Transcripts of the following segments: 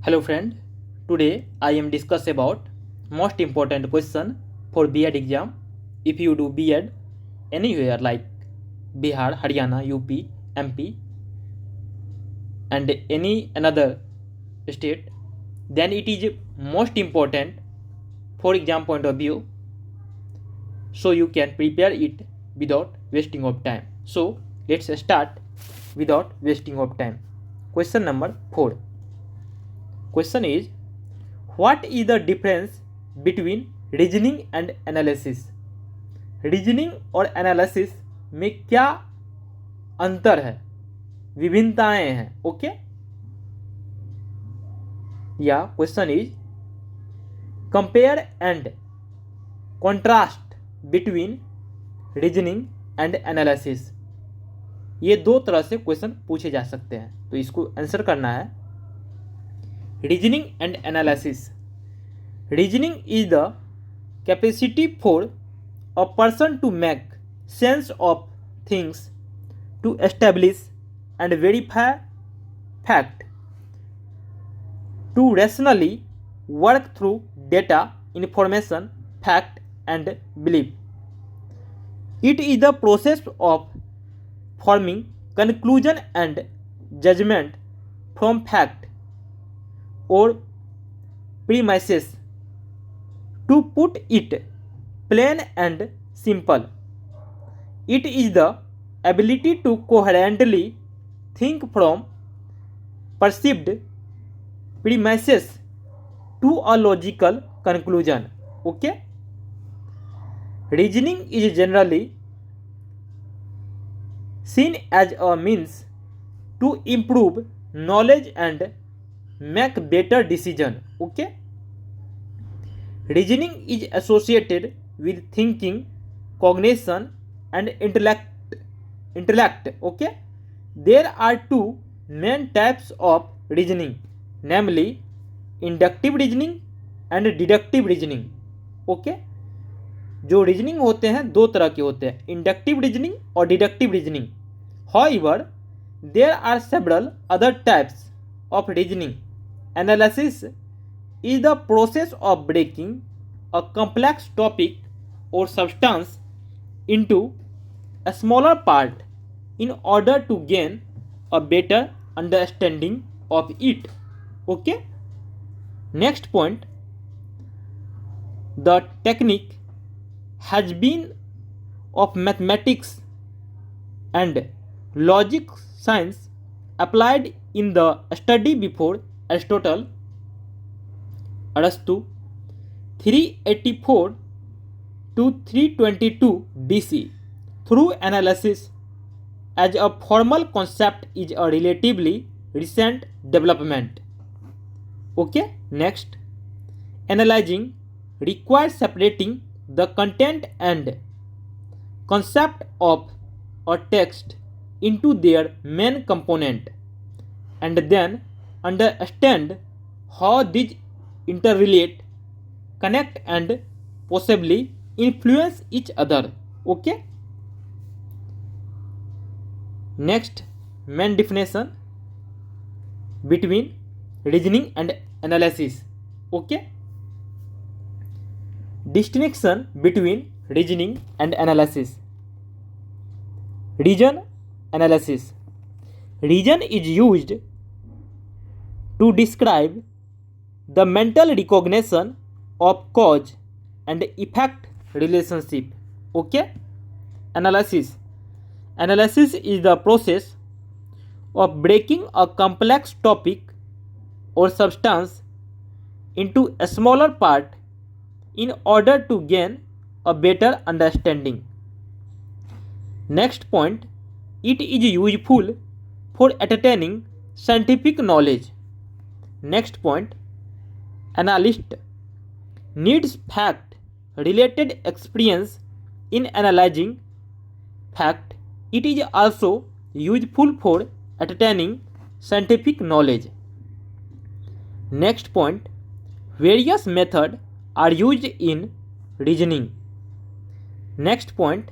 Hello friend, today I am discuss about most important question for B.Ed exam. If you do B.Ed anywhere like Bihar, Haryana, UP, MP and any another state, then it is most important for exam point of view, so you can prepare it without wasting of time. So let's start without wasting of time. Question number 4. Question is, what is the difference between reasoning and analysis? Reasoning और analysis में क्या अंतर है, विभिन्नताएं हैं? Okay, या question is compare and contrast between reasoning and analysis. ये दो तरह से क्वेश्चन पूछे जा सकते हैं, तो इसको आंसर करना है. Reasoning and analysis. Reasoning is the capacity for a person to make sense of things, to establish and verify fact, to rationally work through data, information, fact and belief. It is the process of forming conclusion and judgment from fact or premises. To put it plain and simple, it is the ability to coherently think from perceived premises to a logical conclusion. Okay? Reasoning is generally seen as a means to improve knowledge and make better decision. Okay? Reasoning is associated with thinking, cognition and intellect. Okay, there are two main types of reasoning, namely inductive reasoning and deductive reasoning. Okay, जो reasoning होते हैं दो तरह के होते हैं, inductive reasoning और deductive reasoning. However, there are several other types of reasoning. Analysis is the process of breaking a complex topic or substance into a smaller part in order to gain a better understanding of it. Okay? Next point, the technique has been of mathematics and logic science applied in the study before Aristotle, Arastu, 384 to 322 BC. Through analysis as a formal concept is a relatively recent development. Okay, next, analyzing requires separating the content and concept of a text into their main component and then understand how these interrelate, connect and possibly influence each other. Okay, next, main definition between reasoning and analysis. Okay, distinction between reasoning and analysis. Reason, analysis. Reason is used to describe the mental recognition of cause and effect relationship. Okay, analysis. Analysis is the process of breaking a complex topic or substance into a smaller part in order to gain a better understanding. Next point, it is useful for attaining scientific knowledge. Next point, analyst needs fact related experience in analyzing fact. It is also useful for attaining scientific knowledge. Next point, various methods are used in reasoning. Next point,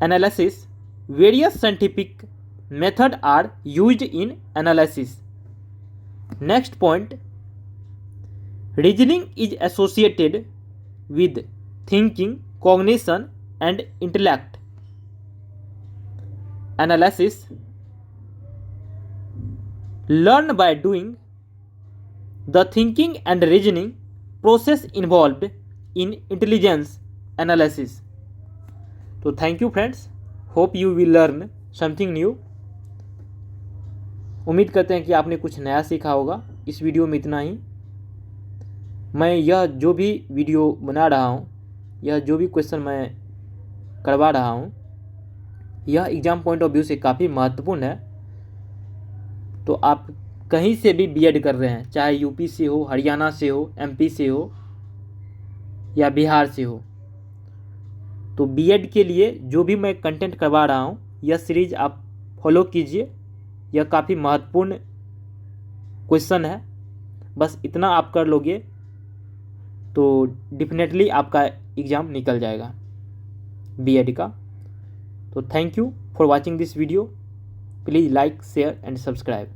analysis. Various scientific methods are used in analysis. Next point, reasoning is associated with thinking, cognition and intellect. Analysis, learn by doing. The thinking and reasoning process involved in intelligence analysis. So thank you friends, hope you will learn something new. उम्मीद करते हैं कि आपने कुछ नया सीखा होगा। इस वीडियो में इतना ही। मैं यह जो भी वीडियो बना रहा हूँ, यह जो भी क्वेश्चन मैं करवा रहा हूँ, यह एग्ज़ाम पॉइंट ऑफ व्यू से काफ़ी महत्वपूर्ण है। तो आप कहीं से भी बीएड कर रहे हैं, चाहे यूपी से हो, हरियाणा से हो, एमपी से हो या बिहार से हो, तो बीएड के लिए जो भी मैं कंटेंट करवा रहा हूँ, यह सीरीज आप फॉलो कीजिए। यह काफ़ी महत्वपूर्ण क्वेश्चन है। बस इतना आप कर लोगे तो डेफिनेटली आपका एग्ज़ाम निकल जाएगा बीएड का। तो thank you for watching this video. Please like, share and subscribe.